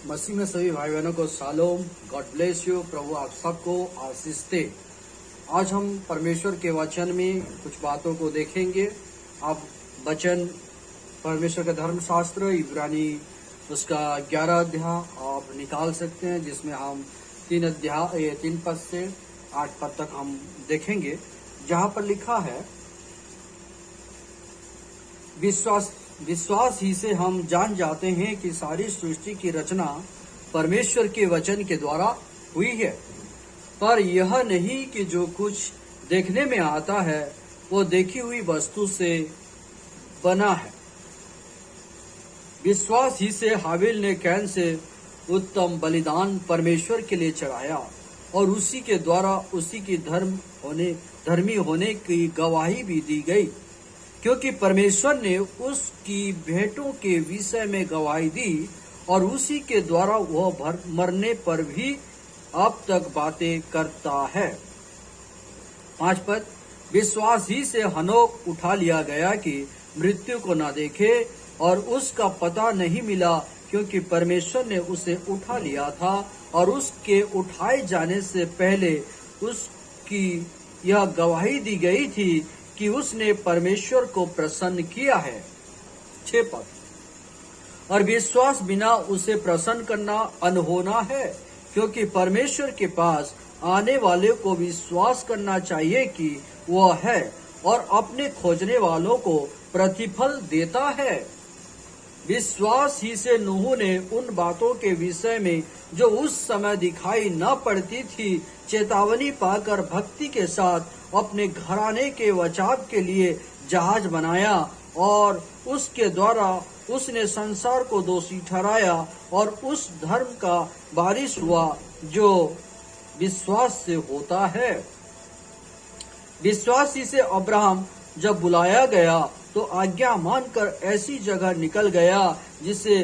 मसीह में सभी भाई बहनों को शालोम, गॉड ब्लेस यू। प्रभु आप सबको आशीष दे। आज हम परमेश्वर के वचन में कुछ बातों को देखेंगे। आप वचन परमेश्वर का धर्मशास्त्र इब्रानी उसका 11 अध्याय आप निकाल सकते हैं, जिसमें हम 3 पद से 8 पद तक हम देखेंगे, जहां पर लिखा है, विश्वास ही से हम जान जाते हैं कि सारी सृष्टि की रचना परमेश्वर के वचन के द्वारा हुई है, पर यह नहीं कि जो कुछ देखने में आता है वो देखी हुई वस्तु से बना है। विश्वास ही से हाबिल ने कैन से उत्तम बलिदान परमेश्वर के लिए चढ़ाया और उसी के द्वारा उसी की धर्मी होने की गवाही भी दी गई, क्योंकि परमेश्वर ने उसकी भेंटों के विषय में गवाही दी और उसी के द्वारा वह मरने पर भी अब तक बातें करता है। 5 पद, विश्वास ही से हनोक उठा लिया गया कि मृत्यु को न देखे और उसका पता नहीं मिला, क्योंकि परमेश्वर ने उसे उठा लिया था और उसके उठाए जाने से पहले उसकी यह गवाही दी गई थी कि उसने परमेश्वर को प्रसन्न किया है। 6 पद, और विश्वास बिना उसे प्रसन्न करना अनहोना है, क्योंकि परमेश्वर के पास आने वाले को विश्वास करना चाहिए कि वह है और अपने खोजने वालों को प्रतिफल देता है। विश्वास ही से नूह ने उन बातों के विषय में जो उस समय दिखाई न पड़ती थी चेतावनी पाकर भक्ति के साथ अपने घराने के बचाव के लिए जहाज बनाया और उसके द्वारा उसने संसार को दोषी ठहराया और उस धर्म का वारिस हुआ जो विश्वास से होता है। विश्वास ही से अब्राहम जब बुलाया गया तो आज्ञा मानकर ऐसी जगह निकल गया जिसे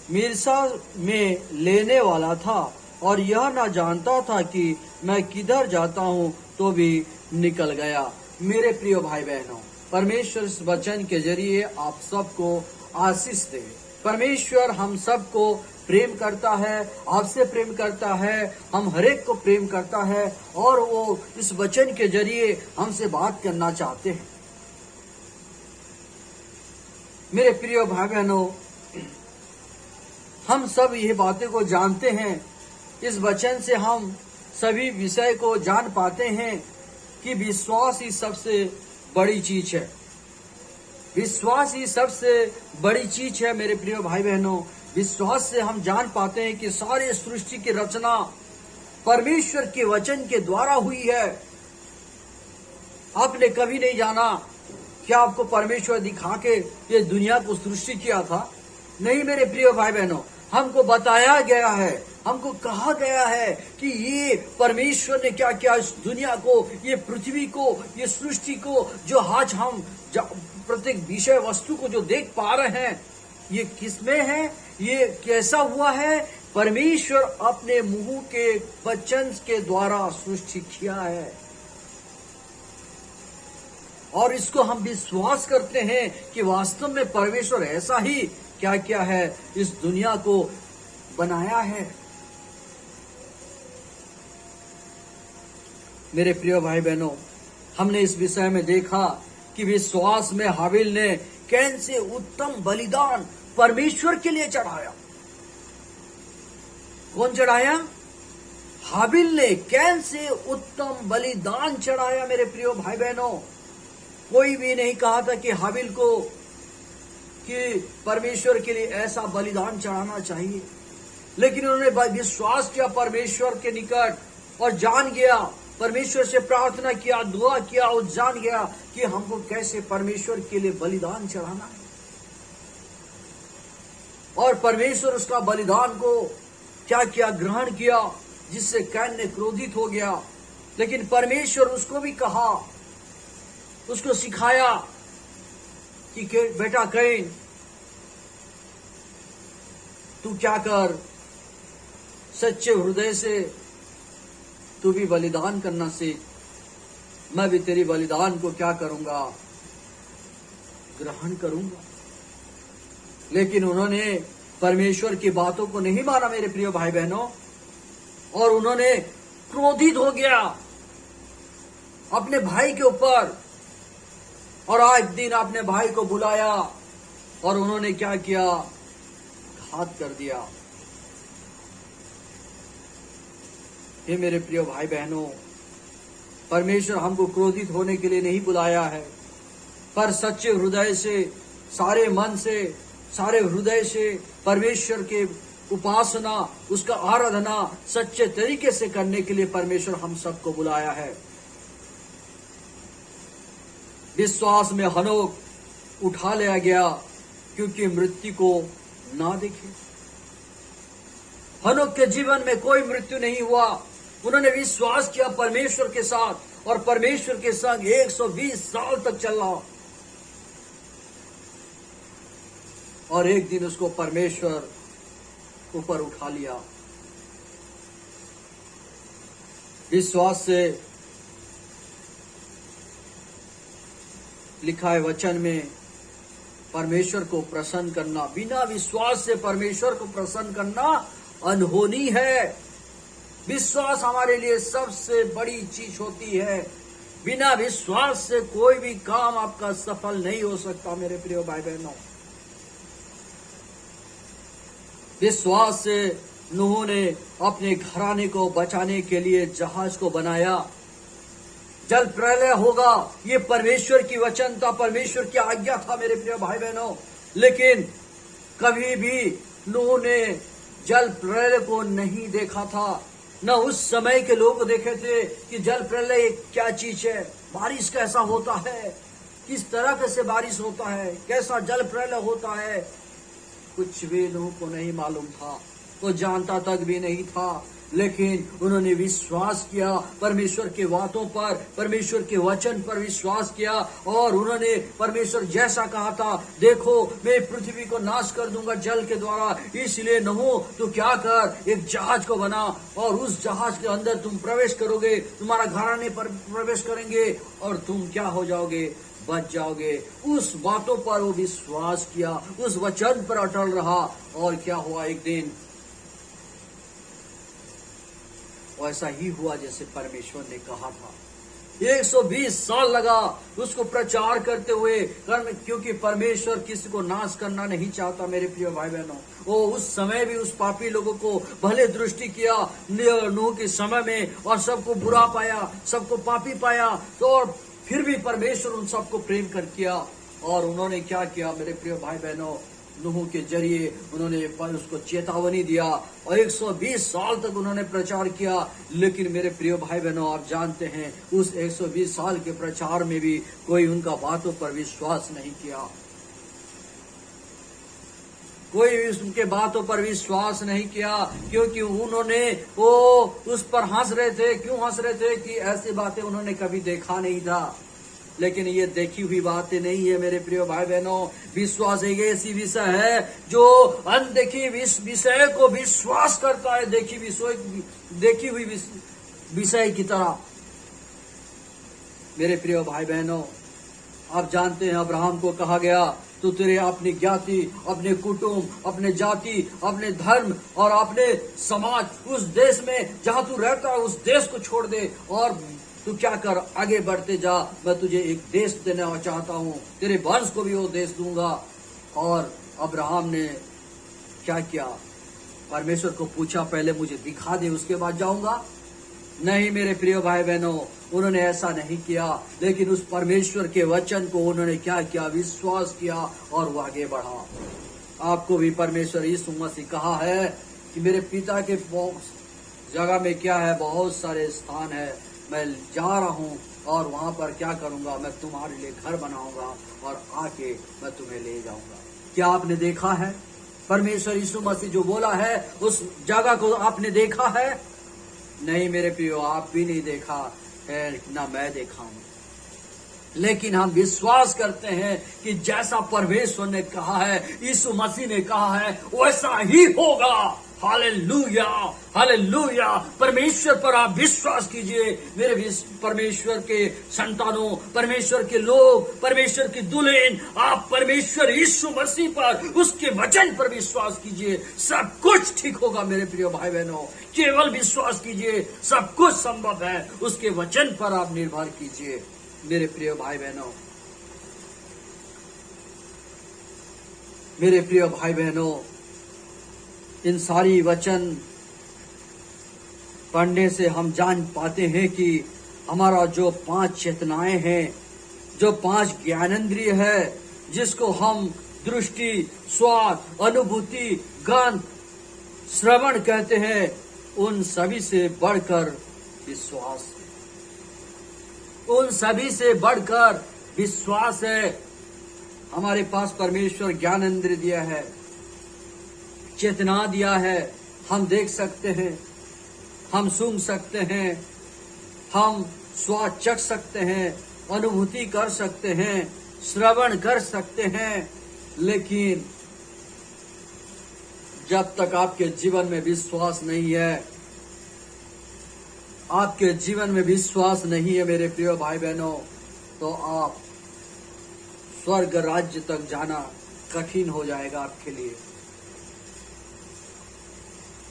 मिर्सा में लेने वाला था, और यह न जानता था कि मैं किधर जाता हूँ, तो भी निकल गया। मेरे प्रिय भाई बहनों, परमेश्वर इस वचन के जरिए आप सबको आशीष दे। परमेश्वर हम सबको प्रेम करता है, आपसे प्रेम करता है, हम हरेक को प्रेम करता है, और वो इस वचन के जरिए हमसे बात करना चाहते हैं। मेरे प्रिय भाई बहनों, हम सब ये बातें को जानते हैं। इस वचन से हम सभी विषय को जान पाते हैं कि विश्वास ही सबसे बड़ी चीज है। विश्वास ही सबसे बड़ी चीज है। मेरे प्रिय भाई बहनों, विश्वास से हम जान पाते हैं कि सारे सृष्टि की रचना परमेश्वर के वचन के द्वारा हुई है। आपने कभी नहीं जाना क्या आपको परमेश्वर दिखा के ये दुनिया को सृष्टि किया था? नहीं मेरे प्रिय भाई बहनों, हमको बताया गया है, हमको कहा गया है कि ये परमेश्वर ने क्या क्या इस दुनिया को, ये पृथ्वी को, ये सृष्टि को, जो आज हम प्रत्येक विषय वस्तु को जो देख पा रहे हैं, ये किसमें है, ये कैसा हुआ है? परमेश्वर अपने मुंह के वचन के द्वारा सृष्टि किया है, और इसको हम विश्वास करते हैं कि वास्तव में परमेश्वर ऐसा ही क्या क्या है इस दुनिया को बनाया है। मेरे प्रिय भाई बहनों, हमने इस विषय में देखा कि विश्वास में हाबिल ने कैन से उत्तम बलिदान परमेश्वर के लिए चढ़ाया। कौन चढ़ाया? हाबिल ने कैन से उत्तम बलिदान चढ़ाया। मेरे प्रिय भाई बहनों, कोई भी नहीं कहा था कि हाबिल को कि परमेश्वर के लिए ऐसा बलिदान चढ़ाना चाहिए, लेकिन उन्होंने विश्वास किया परमेश्वर के निकट और जान गया, परमेश्वर से प्रार्थना किया, दुआ किया और जान गया कि हमको कैसे परमेश्वर के लिए बलिदान चढ़ाना है। और परमेश्वर उसका बलिदान को क्या क्या ग्रहण किया, जिससे कैन ने क्रोधित हो गया। लेकिन परमेश्वर उसको भी कहा, उसको सिखाया कि बेटा कैन, तू क्या कर, सच्चे हृदय से तू भी बलिदान करना सीख, मैं भी तेरी बलिदान को क्या करूंगा, ग्रहण करूंगा। लेकिन उन्होंने परमेश्वर की बातों को नहीं माना मेरे प्रिय भाई बहनों, और उन्होंने क्रोधित हो गया अपने भाई के ऊपर, और आज दिन अपने भाई को बुलाया और उन्होंने क्या किया, घात कर दिया। हे मेरे प्रिय भाई बहनों, परमेश्वर हमको क्रोधित होने के लिए नहीं बुलाया है, पर सच्चे हृदय से, सारे मन से, सारे हृदय से परमेश्वर के उपासना, उसका आराधना सच्चे तरीके से करने के लिए परमेश्वर हम सबको बुलाया है। विश्वास में हनोक उठा लिया गया क्योंकि मृत्यु को ना देखे। हनोक के जीवन में कोई मृत्यु नहीं हुआ। उन्होंने विश्वास किया परमेश्वर के साथ और परमेश्वर के संग 120 साल तक चला, और एक दिन उसको परमेश्वर ऊपर उठा लिया। विश्वास से लिखा है वचन में, परमेश्वर को प्रसन्न करना, बिना विश्वास से परमेश्वर को प्रसन्न करना अनहोनी है। विश्वास हमारे लिए सबसे बड़ी चीज होती है। बिना विश्वास से कोई भी काम आपका सफल नहीं हो सकता मेरे प्रिय भाई बहनों। विश्वास से नूह ने अपने घराने को बचाने के लिए जहाज को बनाया। जल प्रलय होगा, ये परमेश्वर की वचन था, परमेश्वर की आज्ञा था मेरे प्रिय भाई बहनों। लेकिन कभी भी नूह ने जल प्रलय को नहीं देखा था, न उस समय के लोग देखे थे कि जल प्रलय क्या चीज है, बारिश कैसा होता है, किस तरह से बारिश होता है, कैसा जल प्रलय होता है। कुछ भी नूह को नहीं मालूम था, वो जानता तक भी नहीं था। लेकिन उन्होंने विश्वास किया परमेश्वर के बातों पर, परमेश्वर के वचन पर विश्वास किया, और उन्होंने परमेश्वर जैसा कहा था, देखो मैं पृथ्वी को नाश कर दूंगा जल के द्वारा, इसलिए नूह तू क्या कर, एक जहाज को बना और उस जहाज के अंदर तुम प्रवेश करोगे, तुम्हारा घराने पर प्रवेश करेंगे और तुम क्या हो जाओगे, बच जाओगे। उस बातों पर वो विश्वास किया, उस वचन पर अटल रहा, और क्या हुआ, एक दिन वैसा ही हुआ जैसे परमेश्वर ने कहा था। 120 साल लगा उसको प्रचार करते हुए, क्योंकि परमेश्वर किसी को नाश करना नहीं चाहता मेरे प्रिय भाई बहनों। वो उस समय भी उस पापी लोगों को भले दृष्टि किया नूह के समय में, और सबको बुरा पाया, सबको पापी पाया, तो और फिर भी परमेश्वर उन सबको प्रेम कर किया। और उन्होंने क्या किया मेरे प्रिय भाई बहनों, नूह के जरिए उन्होंने उसको चेतावनी दिया, और 120 साल तक उन्होंने प्रचार किया। लेकिन मेरे प्रिय भाई बहनों, आप जानते हैं उस 120 साल के प्रचार में भी कोई उनका बातों पर विश्वास नहीं किया, कोई उनके बातों पर विश्वास नहीं किया, क्योंकि उन्होंने वो उस पर हंस रहे थे। क्यों हंस रहे थे? कि ऐसी बातें उन्होंने कभी देखा नहीं था। लेकिन ये देखी हुई बातें नहीं है मेरे प्रिय भाई बहनों। विश्वास एक ऐसी विषय है जो अनदेखी विषय को विश्वास करता है, देखी हुई विषय की तरह। मेरे प्रिय भाई बहनों, आप जानते हैं अब्राहम को कहा गया, तू तेरे अपनी ज्ञाति, अपने कुटुंब, अपने जाति, अपने धर्म और अपने समाज, उस देश में जहां तू रहता है उस देश को छोड़ दे, और तू क्या कर, आगे बढ़ते जा। मैं तुझे एक देश देना चाहता हूं, तेरे वंश को भी वो देश दूंगा। और अब्राहम ने क्या किया, परमेश्वर को पूछा, पहले मुझे दिखा दे उसके बाद जाऊंगा। नहीं मेरे प्रिय भाई बहनों, उन्होंने ऐसा नहीं किया। लेकिन उस परमेश्वर के वचन को उन्होंने क्या किया, विश्वास किया, और वो आगे बढ़ा। आपको भी परमेश्वर यीशु मसीह कहा है कि मेरे पिता के जगह में क्या है, बहुत सारे स्थान है, मैं जा रहा हूँ और वहां पर क्या करूंगा, मैं तुम्हारे लिए घर बनाऊंगा और आके मैं तुम्हें ले जाऊंगा। क्या आपने देखा है? परमेश्वर यीशु मसीह जो बोला है उस जगह को आपने देखा है? नहीं मेरे प्रियो, आप भी नहीं देखा है, ना मैं देखा हूं। लेकिन हम विश्वास करते हैं कि जैसा परमेश्वर ने कहा है, यीशु मसीह ने कहा है, वैसा ही होगा। Hallelujah, hallelujah. परमेश्वर पर आप विश्वास कीजिए मेरे परमेश्वर के संतानों, परमेश्वर के लोग, परमेश्वर की दुल्हन, आप परमेश्वर यीशु मसीह पर, उसके वचन पर विश्वास कीजिए, सब कुछ ठीक होगा मेरे प्रिय भाई बहनों। केवल विश्वास कीजिए, सब कुछ संभव है। उसके वचन पर आप निर्भर कीजिए मेरे प्रिय भाई बहनों। मेरे प्रिय भाई बहनों, इन सारी वचन पढ़ने से हम जान पाते हैं कि हमारा जो 5 चेतनाएं हैं, जो 5 ज्ञानेंद्रिय है, जिसको हम दृष्टि, स्वाद, अनुभूति, गंध, श्रवण कहते हैं, उन सभी से बढ़कर विश्वास है। उन सभी से बढ़कर विश्वास है। हमारे पास परमेश्वर ज्ञानेंद्रिय दिया है, चेतना दिया है। हम देख सकते हैं, हम सुन सकते हैं, हम स्वाद चख सकते हैं, अनुभूति कर सकते हैं, श्रवण कर सकते हैं। लेकिन जब तक आपके जीवन में विश्वास नहीं है, आपके जीवन में विश्वास नहीं है मेरे प्रिय भाई बहनों, तो आप स्वर्ग राज्य तक जाना कठिन हो जाएगा आपके लिए।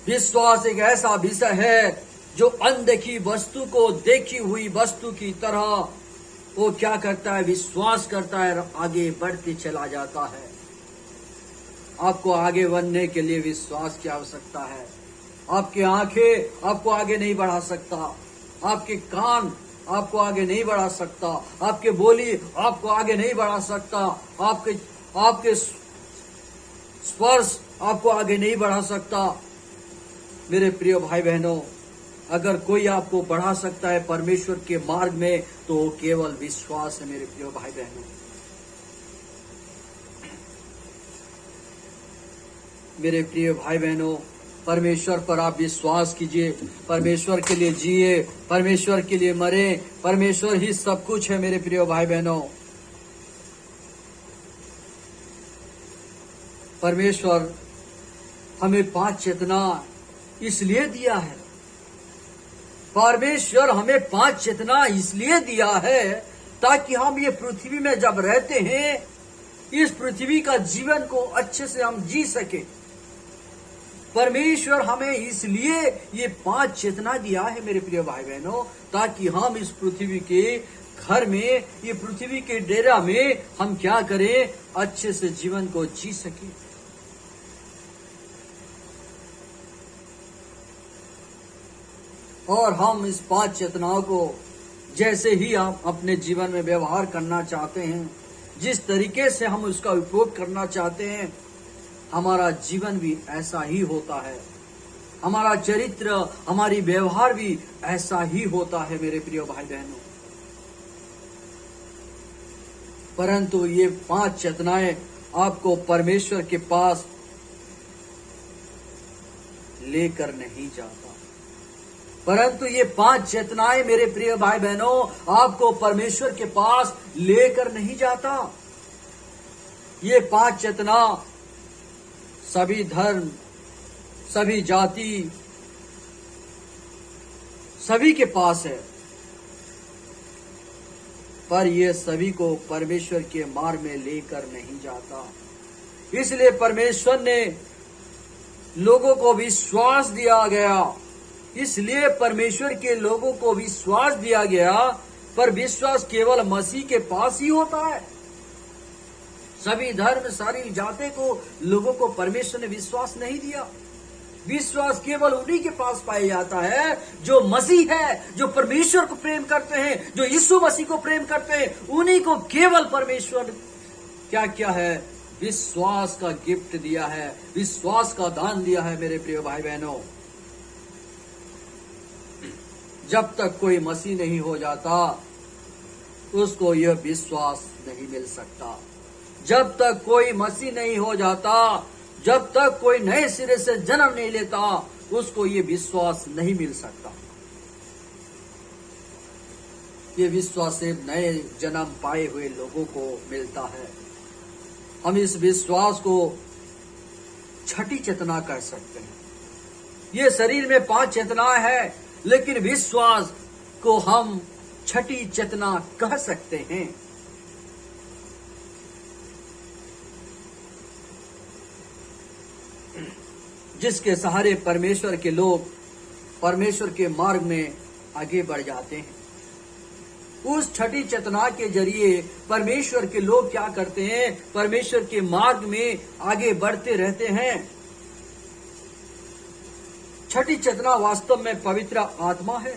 विश्वास एक ऐसा विषय है जो अनदेखी वस्तु को देखी हुई वस्तु की तरह वो क्या करता है, विश्वास करता है और आगे बढ़ते चला जाता है। आपको आगे बढ़ने के लिए विश्वास की आवश्यकता है। आपकी आंखें आपको आगे नहीं बढ़ा सकता, आपके कान आपको आगे नहीं बढ़ा सकता, आपके बोली आपको आगे नहीं बढ़ा सकता, आपके स्पर्श आपको आगे नहीं बढ़ा सकता। मेरे प्रिय भाई बहनों, अगर कोई आपको बढ़ा सकता है परमेश्वर के मार्ग में, तो वो केवल विश्वास है मेरे प्रिय भाई बहनों। मेरे प्रिय भाई बहनों, परमेश्वर पर आप विश्वास कीजिए, परमेश्वर के लिए जिए, परमेश्वर के लिए मरे, परमेश्वर ही सब कुछ है मेरे प्रिय भाई बहनों। परमेश्वर हमें 5 चेतना इसलिए दिया है, परमेश्वर हमें 5 चेतना इसलिए दिया है ताकि हम ये पृथ्वी में जब रहते हैं, इस पृथ्वी का जीवन को अच्छे से हम जी सके। परमेश्वर हमें इसलिए ये 5 चेतना दिया है मेरे प्रिय भाई बहनों, ताकि हम इस पृथ्वी के घर में, ये पृथ्वी के डेरा में हम क्या करें, अच्छे से जीवन को जी सके। और हम इस 5 चेतनाओं को जैसे ही हम अपने जीवन में व्यवहार करना चाहते हैं, जिस तरीके से हम उसका उपयोग करना चाहते हैं, हमारा जीवन भी ऐसा ही होता है, हमारा चरित्र, हमारी व्यवहार भी ऐसा ही होता है मेरे प्रिय भाई बहनों। परंतु ये 5 चेतनाएं आपको परमेश्वर के पास लेकर नहीं जाता। परंतु ये 5 चेतनाएं मेरे प्रिय भाई बहनों आपको परमेश्वर के पास लेकर नहीं जाता। ये 5 चेतना सभी धर्म, सभी जाति, सभी के पास है, पर ये सभी को परमेश्वर के मार्ग में लेकर नहीं जाता। इसलिए परमेश्वर ने लोगों को विश्वास दिया गया, इसलिए परमेश्वर के लोगों को विश्वास दिया गया, पर विश्वास केवल मसीह के पास ही होता है। सभी धर्म, सारी जाति को, लोगों को परमेश्वर ने विश्वास नहीं दिया। विश्वास केवल उन्हीं के पास पाया जाता है जो मसीह है, जो परमेश्वर को प्रेम करते हैं, जो यीशु मसीह को प्रेम करते हैं। उन्हीं को केवल परमेश्वर क्या क्या है, विश्वास का गिफ्ट दिया है, विश्वास का दान दिया है मेरे प्रिय भाई बहनों। जब तक कोई मसीह नहीं हो जाता, उसको यह विश्वास नहीं मिल सकता। जब तक कोई मसीह नहीं हो जाता, जब तक कोई नए सिरे से जन्म नहीं लेता, उसको ये विश्वास नहीं मिल सकता। ये विश्वास सिर्फ नए जन्म पाए हुए लोगों को मिलता है। हम इस विश्वास को छठी चेतना कह सकते हैं। ये शरीर में 5 चेतनाएं हैं, लेकिन विश्वास को हम छठी चेतना कह सकते हैं। जिसके सहारे परमेश्वर के लोग परमेश्वर के मार्ग में आगे बढ़ जाते हैं। उस छठी चेतना के जरिए परमेश्वर के लोग क्या करते हैं? परमेश्वर के मार्ग में आगे बढ़ते रहते हैं। छठी चेतना वास्तव में पवित्र आत्मा है,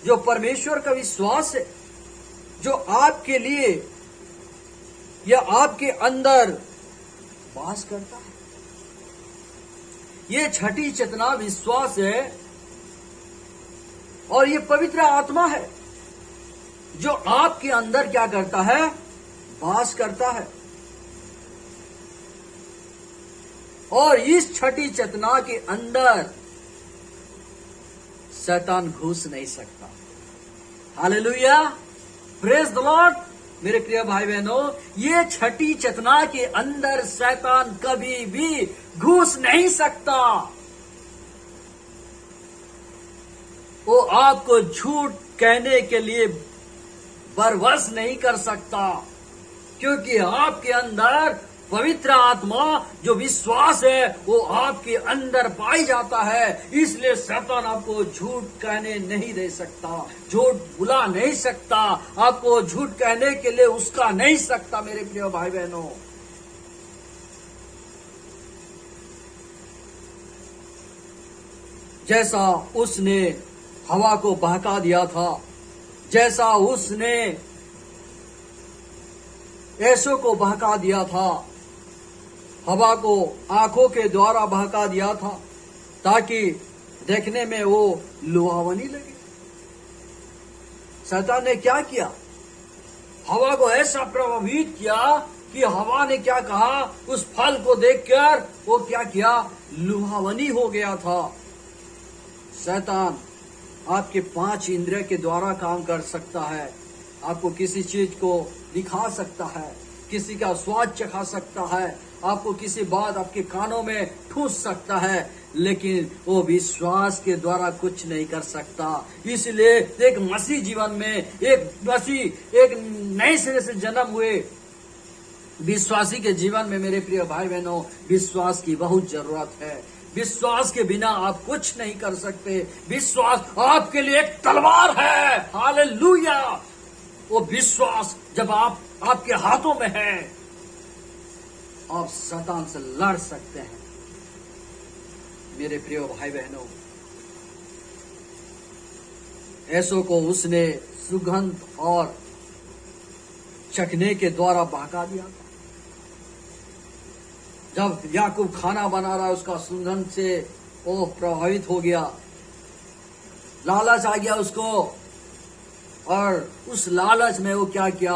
जो परमेश्वर का विश्वास है, जो आपके लिए या आपके अंदर वास करता है। ये छठी चेतना विश्वास है और ये पवित्र आत्मा है, जो आपके अंदर क्या करता है? वास करता है। और इस छठी चेतना के अंदर शैतान घुस नहीं सकता। Hallelujah, praise the Lord. मेरे प्रिय भाई बहनों, ये छठी चेतना के अंदर शैतान कभी भी घुस नहीं सकता। वो आपको झूठ कहने के लिए बरवश नहीं कर सकता, क्योंकि आपके अंदर पवित्र आत्मा जो विश्वास है वो आपके अंदर पाई जाता है। इसलिए शैतान आपको झूठ कहने नहीं दे सकता, झूठ बुला नहीं सकता, आपको झूठ कहने के लिए उसका नहीं सकता। मेरे प्रिय भाई बहनों, जैसा उसने हवा को बहका दिया था, जैसा उसने ऐसो को बहका दिया था, हवा को आंखों के द्वारा बहका दिया था ताकि देखने में वो लुभावनी लगे। शैतान ने क्या किया? हवा को ऐसा प्रभावित किया कि हवा ने क्या कहा? उस फल को देखकर वो क्या किया? लुभावनी हो गया था। शैतान आपके 5 इंद्रिय के द्वारा काम कर सकता है। आपको किसी चीज को दिखा सकता है, किसी का स्वाद चखा सकता है, आपको किसी बात आपके कानों में ठूस सकता है, लेकिन वो विश्वास के द्वारा कुछ नहीं कर सकता। इसलिए एक मसीह जीवन में, एक नए सिरे से जन्म हुए विश्वासी के जीवन में मेरे प्रिय भाई बहनों, विश्वास की बहुत जरूरत है। विश्वास के बिना आप कुछ नहीं कर सकते। विश्वास आपके लिए एक तलवार है। हालेलुया। वो विश्वास जब आपके हाथों में है, आप शैतान से लड़ सकते हैं। मेरे प्रिय भाई बहनों, ऐसो को उसने सुगंध और चखने के द्वारा बहका दिया था। जब याकूब खाना बना रहा, उसका सुगंध से वो प्रभावित हो गया, लालच आ गया उसको, और उस लालच में वो क्या किया?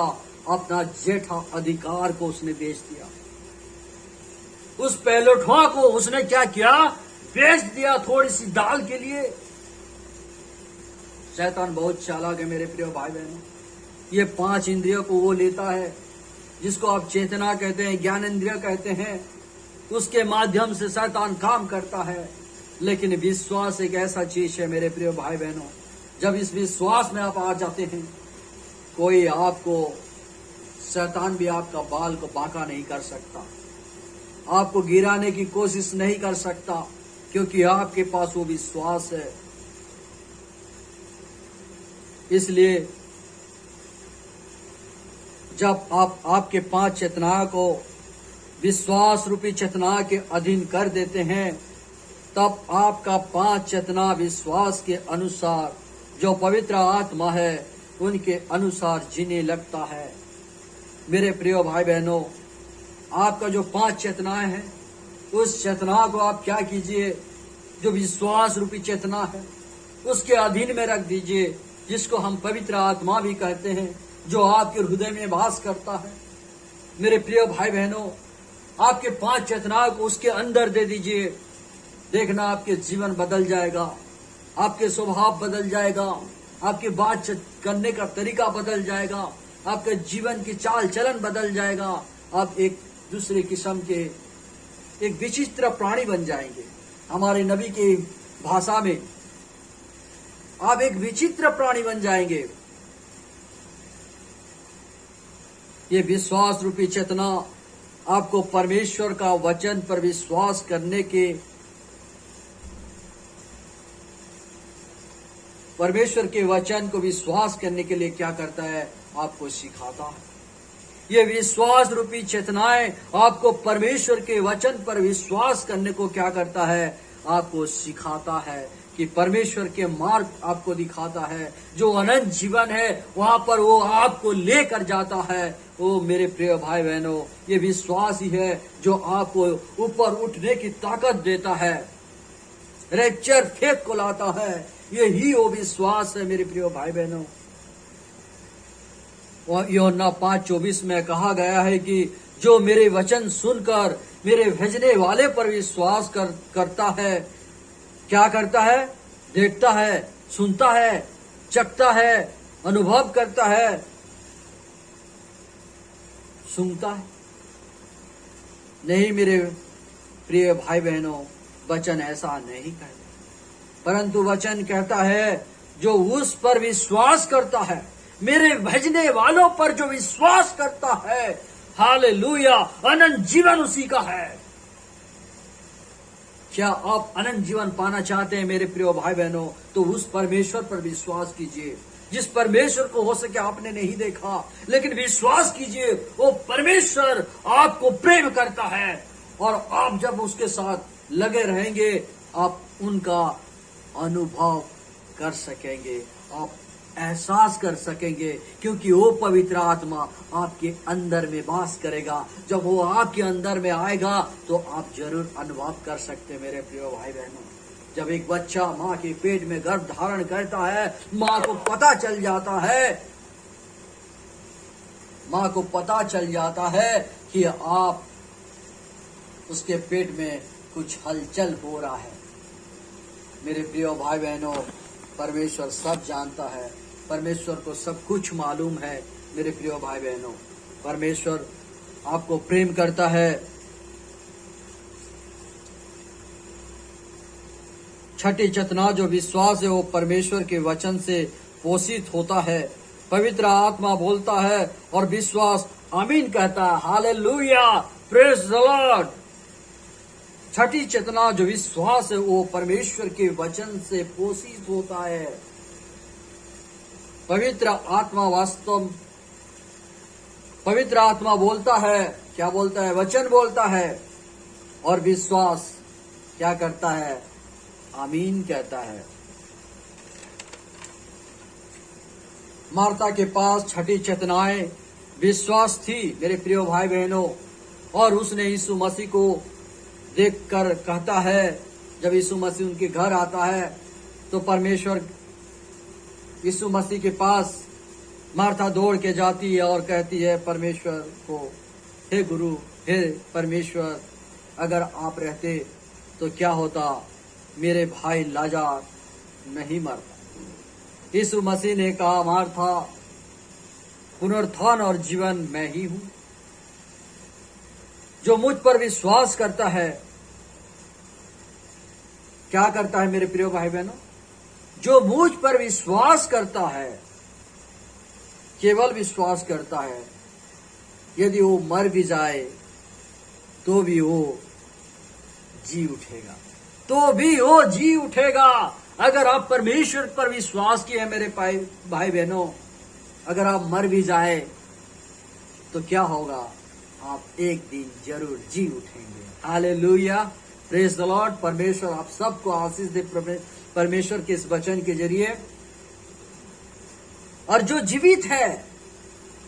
अपना जेठा अधिकार को उसने बेच दिया। उस पहलौठा को उसने क्या किया? बेच दिया थोड़ी सी दाल के लिए। शैतान बहुत चालाक है मेरे प्रिय भाई बहनों। ये 5 इंद्रियों को वो लेता है, जिसको आप चेतना कहते हैं, ज्ञान इंद्रिय कहते हैं। उसके माध्यम से शैतान काम करता है। लेकिन विश्वास एक ऐसा चीज है मेरे प्रिय भाई बहनों, जब इस विश्वास में आप आ जाते हैं, कोई आपको, शैतान भी आपका बाल को बांका नहीं कर सकता, आपको गिराने की कोशिश नहीं कर सकता, क्योंकि आपके पास वो विश्वास है। इसलिए जब आप आपके 5 चेतनाओं को विश्वास रूपी चेतना के अधीन कर देते हैं, तब आपका 5 चेतना विश्वास के अनुसार, जो पवित्र आत्मा है, उनके अनुसार जीने लगता है। मेरे प्रिय भाई बहनों, आपका जो 5 चेतनाएं हैं, उस चेतना को आप क्या कीजिए? जो विश्वास रूपी चेतना है, उसके अधीन में रख दीजिए, जिसको हम पवित्र आत्मा भी कहते हैं, जो आपके हृदय में वास करता है। मेरे प्रिय भाई बहनों, आपके 5 चेतनाओं को उसके अंदर दे दीजिए। देखना आपके जीवन बदल जाएगा, आपके स्वभाव बदल जाएगा, आपके बात करने का तरीका बदल जाएगा, आपके जीवन की चाल चलन बदल जाएगा। आप एक दूसरे किस्म के एक विचित्र प्राणी बन जाएंगे। हमारे नबी के भाषा में आप एक विचित्र प्राणी बन जाएंगे। ये विश्वास रूपी चेतना आपको परमेश्वर का वचन पर विश्वास करने के, परमेश्वर के वचन को विश्वास करने के लिए क्या करता है, आपको सिखाता है। ये विश्वास रूपी चेतनाएं आपको परमेश्वर के वचन पर विश्वास करने को क्या करता है, आपको सिखाता है कि परमेश्वर के मार्ग आपको दिखाता है। जो अनंत जीवन है वहां पर वो आपको लेकर जाता है। ओ मेरे प्रिय भाई बहनों, ये विश्वास ही है जो आपको ऊपर उठने की ताकत देता है, रैप्चर फेथ को लाता है। यही वो विश्वास है मेरे प्रिय भाई बहनों। यूहन्ना 5:24 में कहा गया है कि जो मेरे वचन सुनकर मेरे भेजने वाले पर विश्वास करता है, क्या करता है, देखता है, सुनता है, चखता है, अनुभव करता है, सुनता है। नहीं मेरे प्रिय भाई बहनों, वचन ऐसा नहीं कहता, परंतु वचन कहता है जो उस पर विश्वास करता है, मेरे भेजने वालों पर जो विश्वास करता है, हालेलुया, अनंत जीवन उसी का है। क्या आप अनंत जीवन पाना चाहते हैं मेरे प्रिय भाई बहनों, तो उस परमेश्वर पर विश्वास कीजिए जिस परमेश्वर को हो सके आपने नहीं देखा, लेकिन विश्वास कीजिए वो परमेश्वर आपको प्रेम करता है। और आप जब उसके साथ लगे रहेंगे, आप उनका अनुभव कर सकेंगे, आप एहसास कर सकेंगे, क्योंकि वो पवित्र आत्मा आपके अंदर में वास करेगा। जब वो आपके अंदर में आएगा तो आप जरूर अनुभव कर सकते हैं मेरे प्रिय भाई बहनों। जब एक बच्चा माँ के पेट में गर्भ धारण करता है, माँ को पता चल जाता है, माँ को पता चल जाता है कि आप उसके पेट में कुछ हलचल हो रहा है। मेरे प्रिय भाई बहनों, परमेश्वर सब जानता है, परमेश्वर को सब कुछ मालूम है। मेरे प्रिय भाई बहनों, परमेश्वर आपको प्रेम करता है। छठी चेतना जो विश्वास है वो परमेश्वर के वचन से पोषित होता है। पवित्र आत्मा बोलता है और विश्वास आमीन कहता है। Hallelujah, praise the Lord. छठी चेतना जो विश्वास है वो परमेश्वर के वचन से पोषित होता है। पवित्र आत्मा बोलता है, क्या बोलता है, वचन बोलता है, और विश्वास क्या करता है, आमीन कहता है। मार्था के पास छठी चेतनाएं विश्वास थी मेरे प्रिय भाई बहनों, और उसने यीशु मसीह को देखकर कहता है, जब यीशु मसीह उनके घर आता है तो परमेश्वर यीशु मसीह के पास मार्था दौड़ के जाती है और कहती है परमेश्वर को, हे गुरु, हे परमेश्वर, अगर आप रहते तो क्या होता, मेरे भाई लाजार नहीं मरता। यीशु मसीह ने कहा, मार्था, पुनरुत्थान और जीवन मैं ही हूं। जो मुझ पर विश्वास करता है, क्या करता है मेरे प्रिय भाई बहनों, जो मुझ पर विश्वास करता है, केवल विश्वास करता है, यदि वो मर भी जाए तो भी वो जी उठेगा, तो भी वो जी उठेगा। अगर आप परमेश्वर पर विश्वास किए मेरे भाई बहनों, अगर आप मर भी जाए तो क्या होगा, आप एक दिन जरूर जी उठेंगे। Hallelujah, praise the Lord. परमेश्वर आप सबको आशीष दे परमेश्वर के इस वचन के जरिए। और जो जीवित है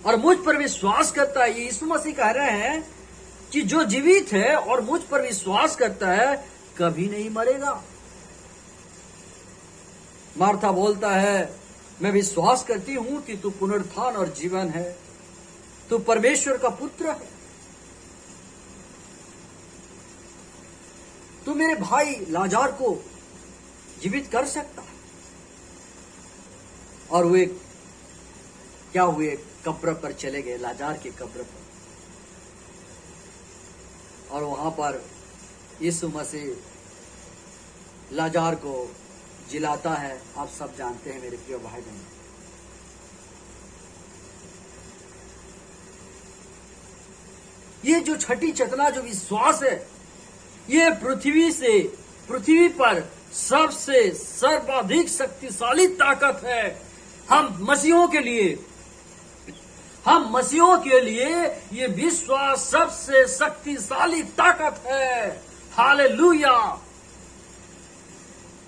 और मुझ पर विश्वास करता है, यीशु मसीह कह रहे हैं कि जो जीवित है और मुझ पर विश्वास करता है कभी नहीं मरेगा। मार्था बोलता है, मैं विश्वास करती हूं कि तू पुनरुत्थान और जीवन है, तू परमेश्वर का पुत्र है, तू मेरे भाई लाजार को जीवित कर सकता है। और वे क्या हुए, कब्र पर चले गए, लाजार के कब्र पर, और वहां पर यीशु मसीह लाजार को जिलाता है, आप सब जानते हैं मेरे प्रिय भाई बहन। ये जो छठी चेतना, जो विश्वास है, ये पृथ्वी पर सबसे सर्वाधिक शक्तिशाली ताकत है। हम मसीहों के लिए ये विश्वास सबसे शक्तिशाली ताकत है। हालेलुया।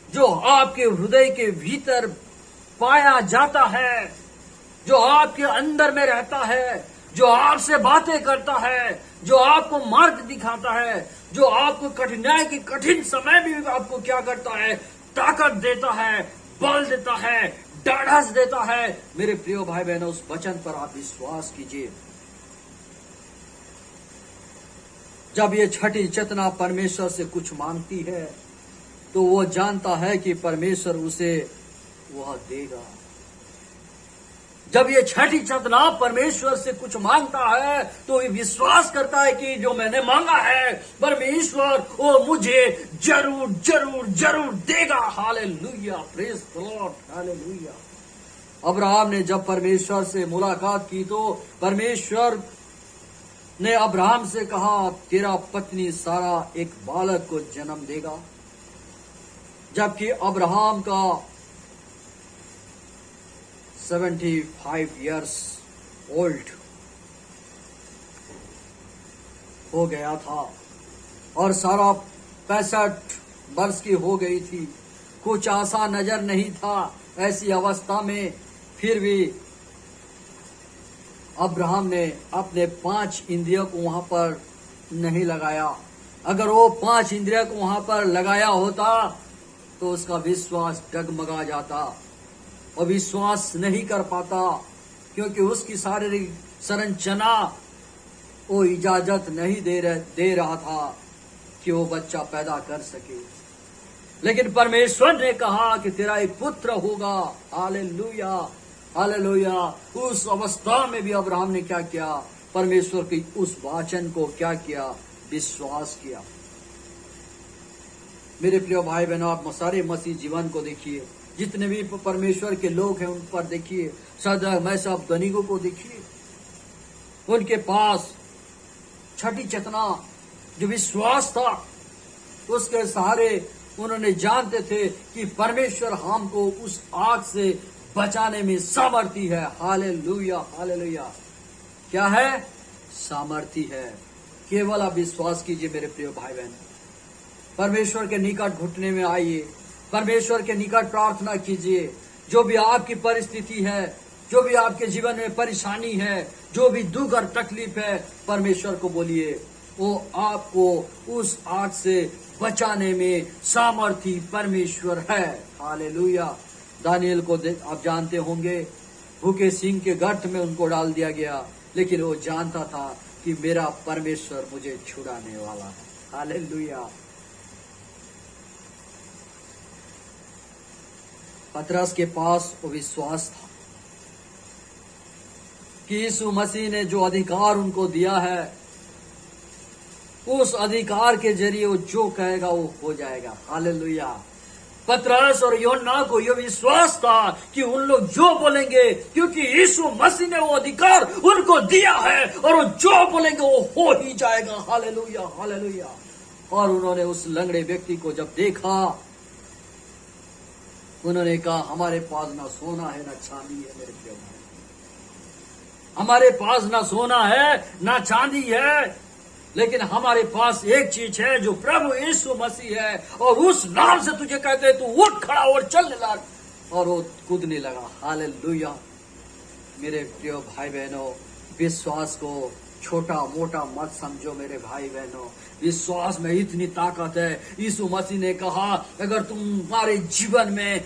जो आपके हृदय के भीतर पाया जाता है, जो आपके अंदर में रहता है, जो आपसे बातें करता है, जो आपको मार्ग दिखाता है, जो आपको कठिनाई के कठिन समय में भी आपको क्या करता है, ताकत देता है, बल देता है, ढाढ़स देता है। मेरे प्रिय भाई बहनों, उस वचन पर आप विश्वास कीजिए। जब ये छठी चेतना परमेश्वर से कुछ मांगती है, तो वो जानता है कि परमेश्वर उसे वह देगा। जब ये छठी चेतना परमेश्वर से कुछ मांगता है, तो ये विश्वास करता है कि जो मैंने मांगा है परमेश्वर वो मुझे जरूर जरूर जरूर देगा। Hallelujah, praise the Lord, hallelujah. Abraham ने जब परमेश्वर से मुलाकात की, तो परमेश्वर ने अब्राहम से कहा, तेरा पत्नी सारा एक बालक को जन्म देगा। जबकि अब्राहम का 75 इयर्स ओल्ड हो गया था और सारा 65 वर्ष की हो गई थी। कुछ आशा नजर नहीं था। ऐसी अवस्था में फिर भी अब्राहम ने अपने 5 इंद्रियों को वहां पर नहीं लगाया। अगर वो 5 इंद्रियों को वहां पर लगाया होता तो उसका विश्वास डगमगा जाता और विश्वास नहीं कर पाता, क्योंकि उसकी शारीरिक संरचना वो इजाजत नहीं दे रहा था कि वो बच्चा पैदा कर सके। लेकिन परमेश्वर ने कहा कि तेरा एक पुत्र होगा। Hallelujah, hallelujah. उस अवस्था में भी अब्राहम ने क्या किया? परमेश्वर की उस वचन को क्या किया? विश्वास किया। मेरे प्रिय भाई बहनों, आप सारे मसीह जीवन को देखिए, जितने भी परमेश्वर के लोग हैं उन पर देखिए, सदा मैं सब धनिकों को देखिए, उनके पास छठी चेतना जो विश्वास था, उसके सहारे उन्होंने जानते थे कि परमेश्वर हमको उस आग से बचाने में सामर्थी है। Hallelujah, hallelujah. क्या है? सामर्थी है। केवल आप विश्वास कीजिए मेरे प्रिय भाई बहन। परमेश्वर के निकट घुटने में आइए, परमेश्वर के निकट प्रार्थना कीजिए। जो भी आपकी परिस्थिति है, जो भी आपके जीवन में परेशानी है, जो भी दुख और तकलीफ है, परमेश्वर को बोलिए, वो आपको उस आग से बचाने में सामर्थी परमेश्वर है। हालेलुया। दानियल को आप जानते होंगे, भूखे सिंह के गर्त में उनको डाल दिया गया, लेकिन वो जानता था कि मेरा परमेश्वर मुझे छुड़ाने वाला है। हालेलुया। पतरस के पास वो विश्वास था कि यीशु मसीह ने जो अधिकार उनको दिया है, उस अधिकार के जरिए वो जो कहेगा वो हो जाएगा। हालेलुया। पतरस और यूहन्ना को यह विश्वास था कि उन लोग जो बोलेंगे, क्योंकि यीशु मसीह ने वो अधिकार उनको दिया है, और वो जो बोलेंगे वो हो ही जाएगा। Hallelujah, hallelujah. और उन्होंने उस लंगड़े व्यक्ति को जब देखा, उन्होंने कहा, हमारे पास ना सोना है ना चांदी है मेरे प्रिय भाई, हमारे पास ना सोना है ना चांदी है, लेकिन हमारे पास एक चीज है जो प्रभु यीशु मसीह है, और उस नाम से तुझे कहते हैं, तू उठ खड़ा और चलने लग। और वो कूदने लगा। हालेलुया। मेरे प्रिय भाई बहनों, विश्वास को छोटा मोटा मत समझो मेरे भाई बहनों। विश्वास में इतनी ताकत है। यीशु मसीह ने कहा, अगर तुम्हारे जीवन में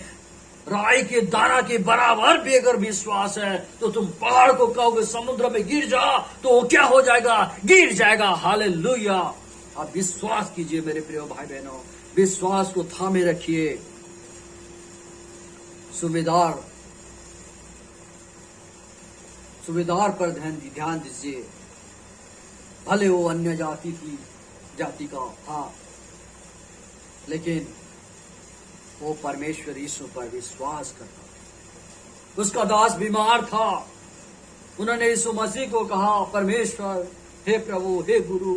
राई के दाना के बराबर भी अगर विश्वास है, तो तुम पहाड़ को कहोगे समुद्र में गिर जा, तो वो क्या हो जाएगा? गिर जाएगा। हालेलुया। आप विश्वास कीजिए मेरे प्रिय भाई बहनों, विश्वास को थामे रखिए। सुबेदार पर ध्यान दीजिए। भले वो अन्य जाति का था, लेकिन वो परमेश्वर यीशु पर विश्वास करता था। उसका दास बीमार था। उन्होंने यीशु मसीह को कहा, परमेश्वर, हे प्रभु, हे गुरु,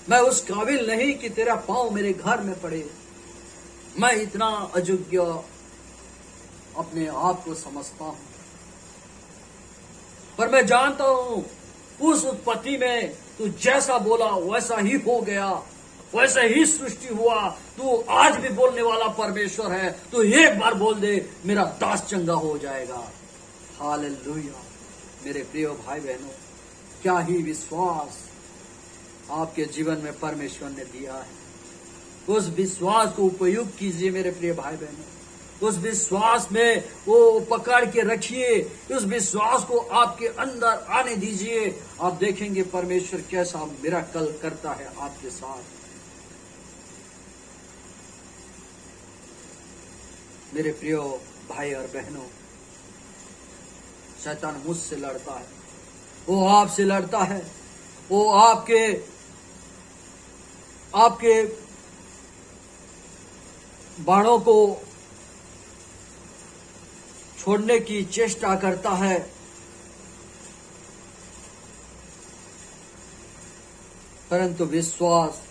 मैं उस काबिल नहीं कि तेरा पांव मेरे घर में पड़े। मैं इतना अयोग्य अपने आप को समझता हूं, पर मैं जानता हूं उस उत्पत्ति में तू जैसा बोला वैसा ही हो गया, वैसे ही सृष्टि हुआ। तू आज भी बोलने वाला परमेश्वर है। तू एक बार बोल दे, मेरा दास चंगा हो जाएगा। हालेलुया। मेरे प्रिय भाई बहनों, क्या ही विश्वास आपके जीवन में परमेश्वर ने दिया है। उस विश्वास को उपयोग कीजिए मेरे प्रिय भाई बहनों। उस विश्वास में वो पकड़ के रखिए। उस विश्वास को आपके अंदर आने दीजिए। आप देखेंगे परमेश्वर कैसा मिरेकल करता है आपके साथ। मेरे प्रिय भाई और बहनों, शैतान मुझसे लड़ता है, वो आपसे लड़ता है, वो आपके बाणों को छोड़ने की चेष्टा करता है, परंतु विश्वास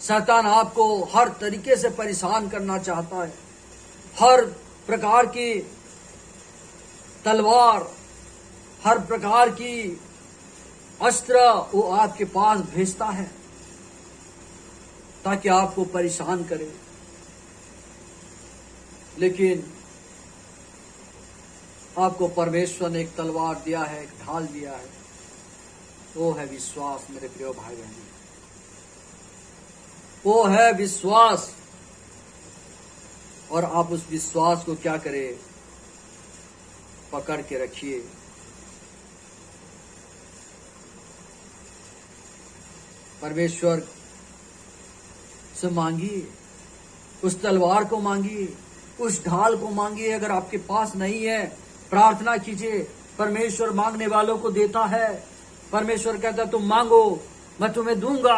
शैतान आपको हर तरीके से परेशान करना चाहता है। हर प्रकार की तलवार, हर प्रकार की अस्त्र वो आपके पास भेजता है ताकि आपको परेशान करे। लेकिन आपको परमेश्वर ने एक तलवार दिया है, एक ढाल दिया है, वो है विश्वास। मेरे प्रिय भाई बहन, वो है विश्वास। और आप उस विश्वास को क्या करें? पकड़ के रखिए। परमेश्वर से मांगिए, उस तलवार को मांगिए, उस ढाल को मांगिए। अगर आपके पास नहीं है, प्रार्थना कीजिए। परमेश्वर मांगने वालों को देता है। परमेश्वर कहता है तुम मांगो, मैं तुम्हें दूंगा।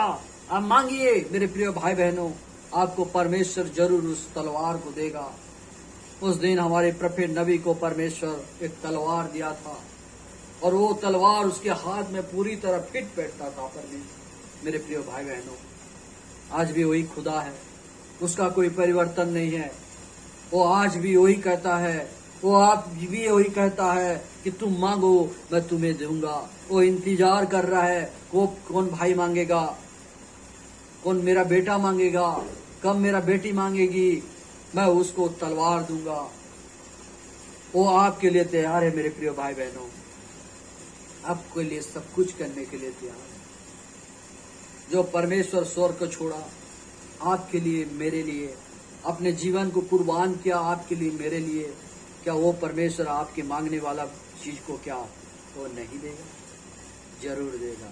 आप मांगिए मेरे प्रिय भाई बहनों, आपको परमेश्वर जरूर उस तलवार को देगा। उस दिन हमारे प्रॉफेट नबी को परमेश्वर एक तलवार दिया था और वो तलवार उसके हाथ में पूरी तरह फिट बैठता था। परमेश्वर, मेरे प्रिय भाई बहनों, आज भी वही खुदा है, उसका कोई परिवर्तन नहीं है। वो आज भी वही कहता है, वो आप भी वही कहता है कि तुम मांगो मैं तुम्हें दूंगा। वो इंतजार कर रहा है कौन भाई मांगेगा, कौन मेरा बेटा मांगेगा, कब मेरा बेटी मांगेगी, मैं उसको तलवार दूंगा। वो आपके लिए तैयार है मेरे प्रिय भाई बहनों, आपके लिए सब कुछ करने के लिए तैयार है। जो परमेश्वर स्वर्ग को छोड़ा आपके लिए, मेरे लिए, अपने जीवन को कुर्बान किया आपके लिए, मेरे लिए, क्या वो परमेश्वर आपके मांगने वाला चीज को क्या वो नहीं देगा? जरूर देगा।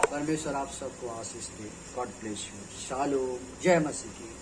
परमेश्वर आप सबको आशीष दे। God bless you. शालोम। जय मसीह की।